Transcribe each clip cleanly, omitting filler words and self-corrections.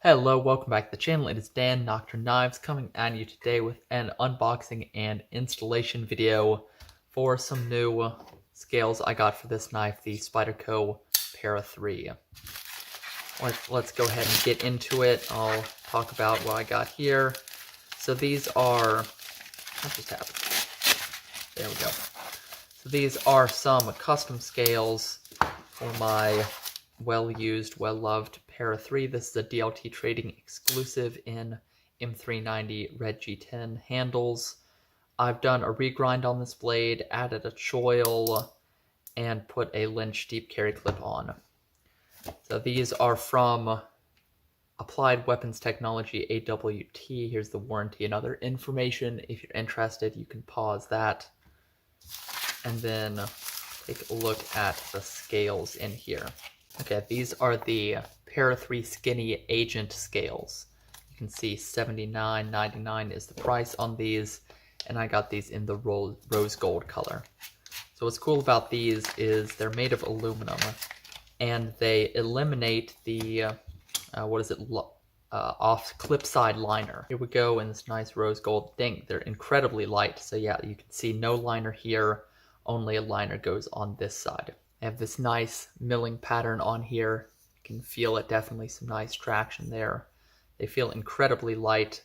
Hello, welcome back to the channel. It is Dan, Nocturne Knives, coming at you today with an unboxing and installation video for some new scales I got for this knife, the Spyderco Para 3. Let's go ahead and get into it. I'll talk about what I got here. So these are, what just happened? There we go. So these are some custom scales for my well-used, well-loved Para 3. This is a DLT Trading exclusive in M390 Red G10 handles. I've done a regrind on this blade, added a choil, and put a Lynch deep carry clip on. So these are from Applied Weapons Technology, AWT. Here's the warranty and other information. If you're interested, you can pause that. And then take a look at the scales in here. Okay, these are the Para 3 Skinny Agent scales. You can see $79.99 is the price on these, and I got these in the rose gold color. So what's cool about these is they're made of aluminum, and they eliminate the, off clip side liner. Here we go in this nice rose gold thing. They're incredibly light, so yeah, you can see no liner here, only a liner goes on this side. I have this nice milling pattern on here. You can feel it, definitely some nice traction there. They feel incredibly light.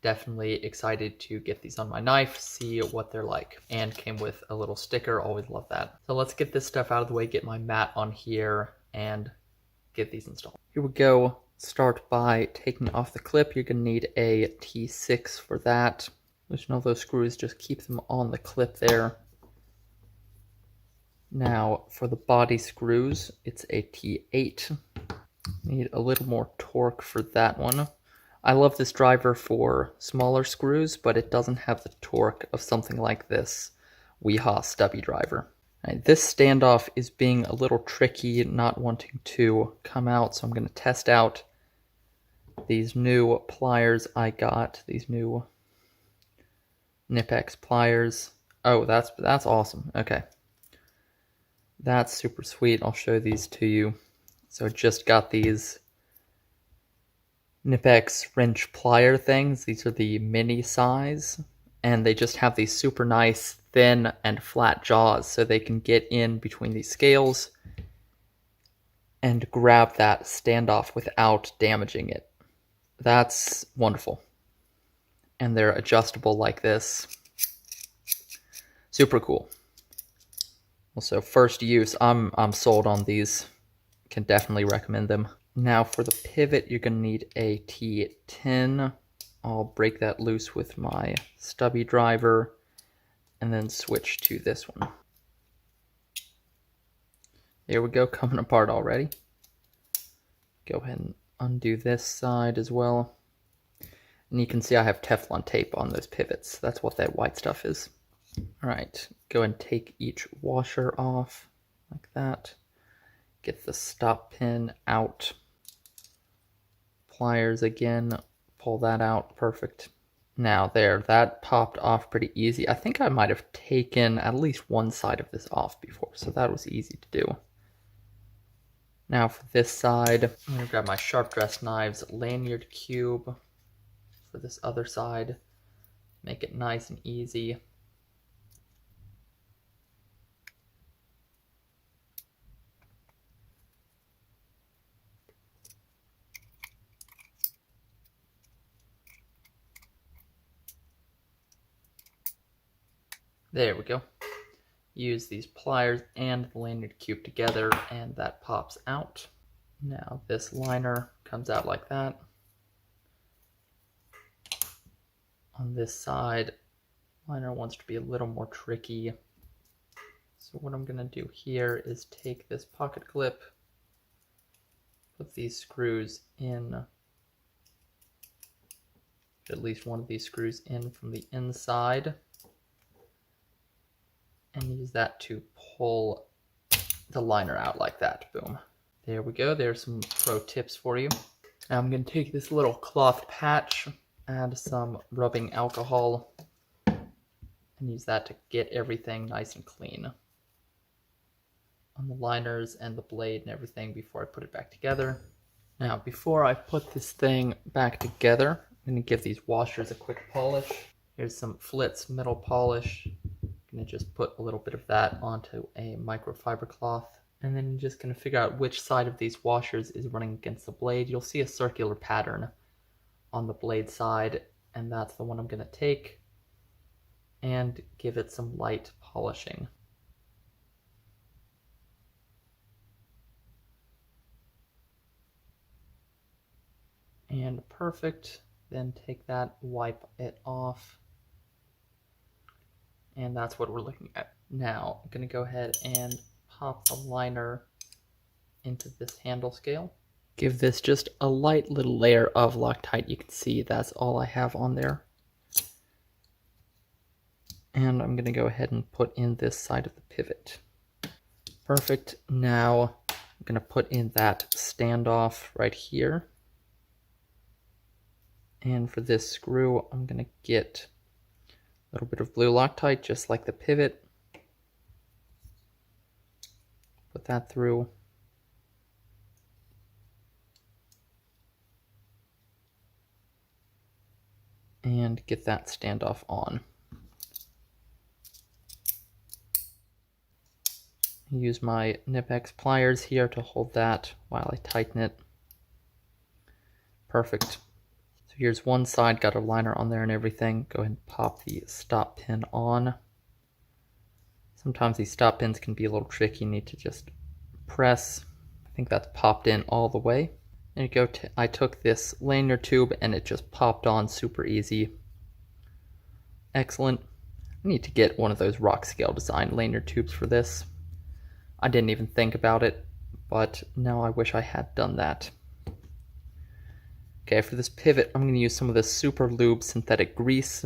Definitely excited to get these on my knife, see what they're like. And came with a little sticker, always love that. So let's get this stuff out of the way, get my mat on here, and get these installed. Here we go. Start by taking off the clip. You're gonna need a T6 for that. Loosen all those screws, just keep them on the clip there. Now, for the body screws, it's a T8. Need a little more torque for that one. I love this driver for smaller screws, but it doesn't have the torque of something like this Weehaw stubby driver. Right, this standoff is being a little tricky, not wanting to come out, so I'm going to test out these new pliers I got, these new Knipex pliers. Oh, that's awesome. Okay. That's super sweet. I'll show these to you. So I just got these Knipex wrench plier things. These are the mini size, and they just have these super nice thin and flat jaws, so they can get in between these scales and grab that standoff without damaging it. That's wonderful. And they're adjustable like this. Super cool. Also, first use, I'm sold on these. Can definitely recommend them. Now for the pivot, you're going to need a T10. I'll break that loose with my stubby driver and then switch to this one. There we go, coming apart already. Go ahead and undo this side as well. And you can see I have Teflon tape on those pivots. That's what that white stuff is. All right, go and take each washer off like that. Get the stop pin out. Pliers again, pull that out, perfect. Now there, that popped off pretty easy. I think I might have taken at least one side of this off before, so that was easy to do. Now for this side, I'm gonna grab my Sharp Dressed Knives lanyard cube for this other side. Make it nice and easy. There we go. Use these pliers and the lanyard cube together, and that pops out. Now this liner comes out like that. On this side, liner wants to be a little more tricky. So what I'm gonna do here is take this pocket clip, put these screws in, at least one of these screws in from the inside, and use that to pull the liner out like that. Boom. There we go. There's some pro tips for you. Now I'm going to take this little cloth patch, add some rubbing alcohol, and use that to get everything nice and clean on the liners and the blade and everything before I put it back together. Now, before I put this thing back together, I'm going to give these washers a quick polish. Here's some Flitz metal polish. I'm going to just put a little bit of that onto a microfiber cloth. And then you're just going to figure out which side of these washers is running against the blade. You'll see a circular pattern on the blade side, and that's the one I'm going to take and give it some light polishing. And perfect. Then take that, wipe it off. And that's what we're looking at. Now, I'm going to go ahead and pop the liner into this handle scale. Give this just a light little layer of Loctite. You can see that's all I have on there. And I'm going to go ahead and put in this side of the pivot. Perfect. Now I'm going to put in that standoff right here. And for this screw, I'm going to get a little bit of blue Loctite, just like the pivot. Put that through. And get that standoff on. Use my Nip-X pliers here to hold that while I tighten it. Perfect. So here's one side, got a liner on there and everything. Go ahead and pop the stop pin on. Sometimes these stop pins can be a little tricky. You need to just press. I think that's popped in all the way. There you go. I took this lanyard tube and it just popped on super easy. Excellent. I need to get one of those rock scale design lanyard tubes for this. I didn't even think about it, but now I wish I had done that. Okay, for this pivot, I'm going to use some of this Super Lube synthetic grease.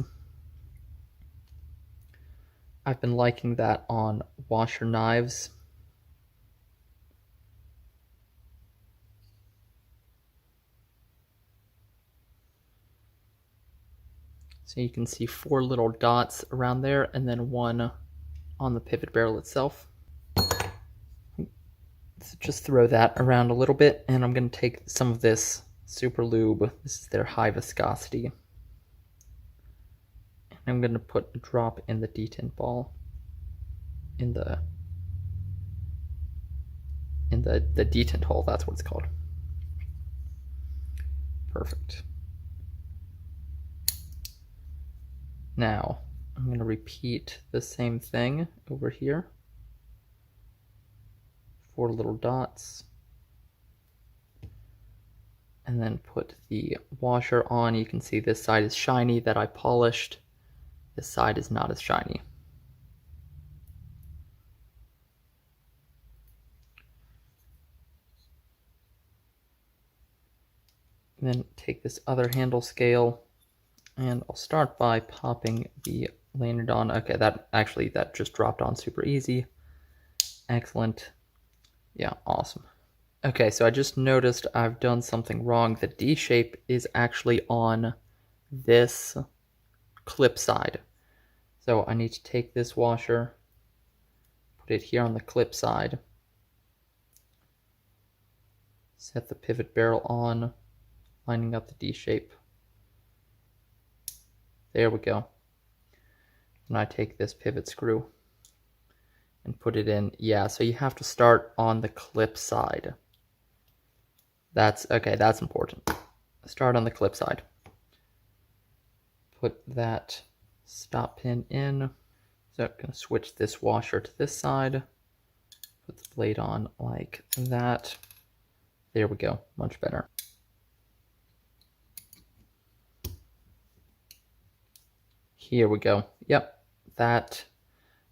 I've been liking that on washer knives. So you can see 4 little dots around there and then one on the pivot barrel itself. So just throw that around a little bit, and I'm going to take some of this Super Lube. This is their high viscosity. And I'm going to put a drop in the detent ball in the detent hole, that's what it's called. Perfect. Now, I'm going to repeat the same thing over here. 4 little dots. And then put the washer on. You can see this side is shiny that I polished. This side is not as shiny. And then take this other handle scale, and I'll start by popping the lanyard on. Okay, that just dropped on super easy. Excellent. Yeah, awesome. Okay, so I just noticed I've done something wrong. The D shape is actually on this clip side. So I need to take this washer, put it here on the clip side, set the pivot barrel on, lining up the D shape. There we go. And I take this pivot screw and put it in. Yeah, so you have to start on the clip side. That's important. Start on the clip side. Put that stop pin in. So I'm going to switch this washer to this side. Put the blade on like that. There we go, much better. Here we go. Yep, that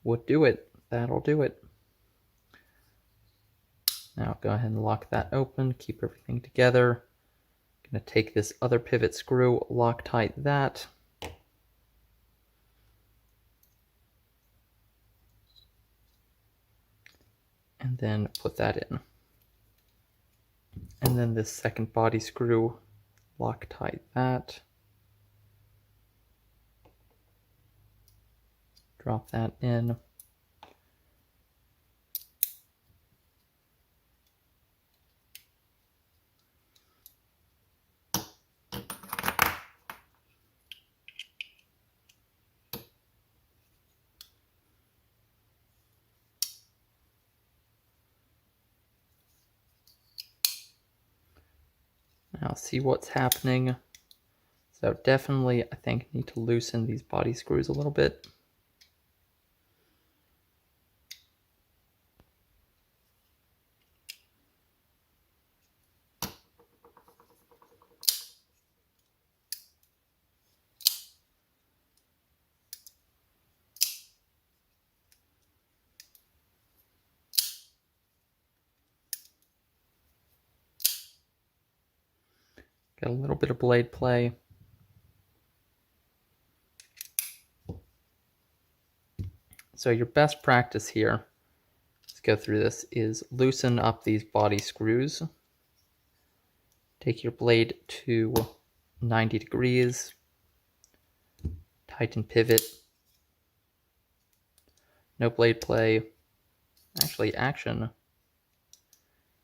would do it. That'll do it. Now go ahead and lock that open, keep everything together. I'm going to take this other pivot screw, Loctite that. And then put that in. And then this second body screw, Loctite that. Drop that in. Now see what's happening. So definitely, I think, need to loosen these body screws a little bit. Got a little bit of blade play. So your best practice here, let's go through this, is loosen up these body screws. Take your blade to 90 degrees, tighten pivot, no blade play. Actually, action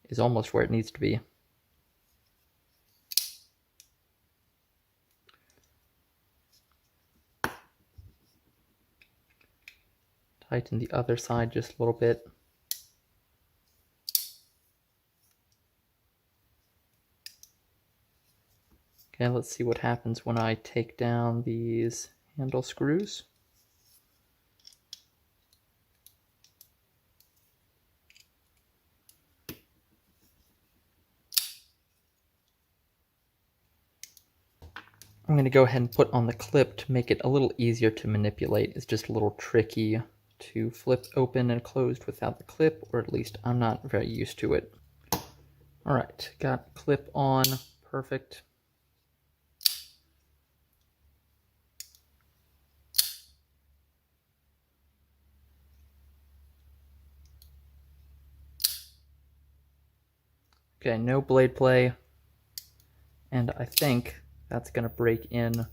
is almost where it needs to be. Tighten the other side just a little bit. Okay, let's see what happens when I take down these handle screws. I'm going to go ahead and put on the clip to make it a little easier to manipulate. It's just a little tricky to flip open and closed without the clip, or at least I'm not very used to it. Alright, got clip on, perfect. Okay, no blade play, and I think that's going to break in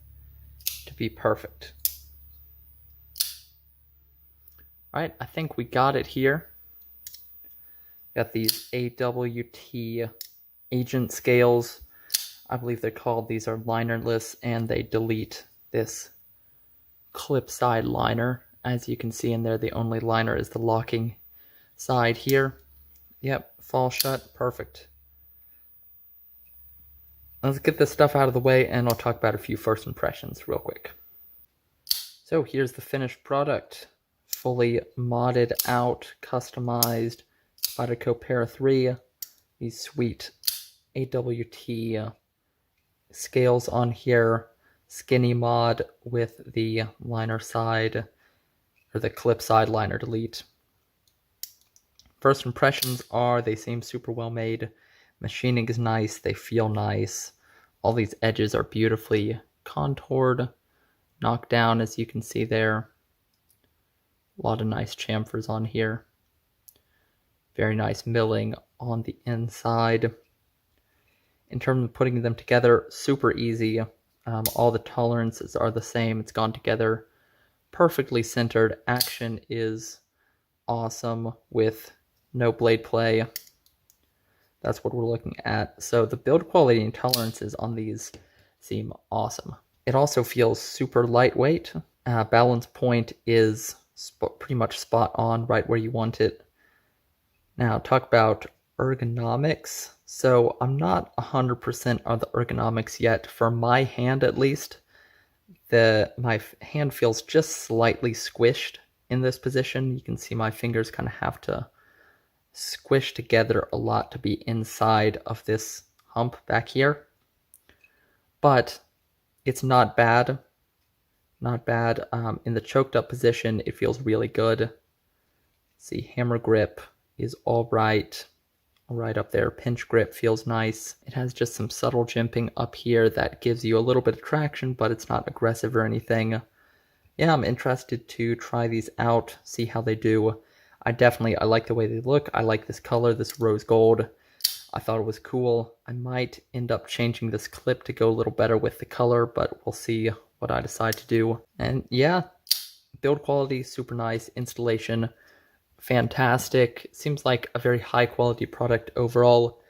to be perfect. Alright, I think we got it here. Got these AWT agent scales, I believe they're called. These are linerless, and they delete this clip side liner. As you can see in there, the only liner is the locking side here. Yep, fall shut, perfect. Let's get this stuff out of the way, and I'll talk about a few first impressions real quick. So here's the finished product. Fully modded out, customized Spyderco Para 3. These sweet AWT scales on here. Skinny mod with the liner side, or the clip side liner delete. First impressions are they seem super well made. Machining is nice, they feel nice. All these edges are beautifully contoured, knocked down, as you can see there. A lot of nice chamfers on here. Very nice milling on the inside. In terms of putting them together, super easy. All the tolerances are the same. It's gone together perfectly centered. Action is awesome with no blade play. That's what we're looking at. So the build quality and tolerances on these seem awesome. It also feels super lightweight. Balance point is pretty much spot on, right where you want it. Now talk about ergonomics. So I'm not 100% on the ergonomics yet. For my hand at least, my hand feels just slightly squished in this position. You can see my fingers kind of have to squish together a lot to be inside of this hump back here. But it's not bad. Not bad. In the choked up position, it feels really good. See, hammer grip is all right up there. Pinch grip feels nice. It has just some subtle jimping up here that gives you a little bit of traction, but it's not aggressive or anything. Yeah, I'm interested to try these out, see how they do. I like the way they look. I like this color, this rose gold. I thought it was cool. I might end up changing this clip to go a little better with the color, but we'll see what I decide to do. And yeah, build quality, super nice. Installation, fantastic. Seems like a very high quality product overall.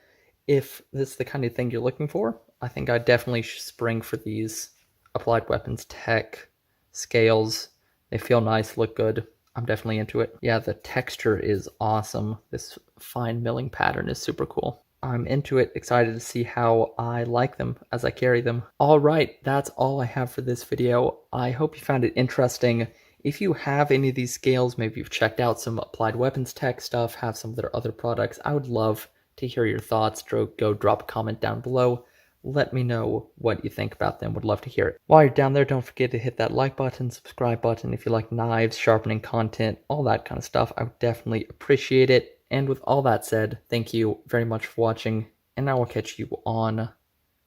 If this is the kind of thing you're looking for, I think I'd definitely spring for these Applied Weapons Tech scales. They feel nice, look good. I'm definitely into it. Yeah, the texture is awesome. This fine milling pattern is super cool. I'm into it, excited to see how I like them as I carry them. Alright, that's all I have for this video. I hope you found it interesting. If you have any of these scales, maybe you've checked out some Applied Weapons Tech stuff, have some of their other products, I would love to hear your thoughts. Go drop a comment down below. Let me know what you think about them. Would love to hear it. While you're down there, don't forget to hit that like button, subscribe button if you like knives, sharpening content, all that kind of stuff. I would definitely appreciate it. And with all that said, thank you very much for watching, and I will catch you on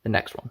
the next one.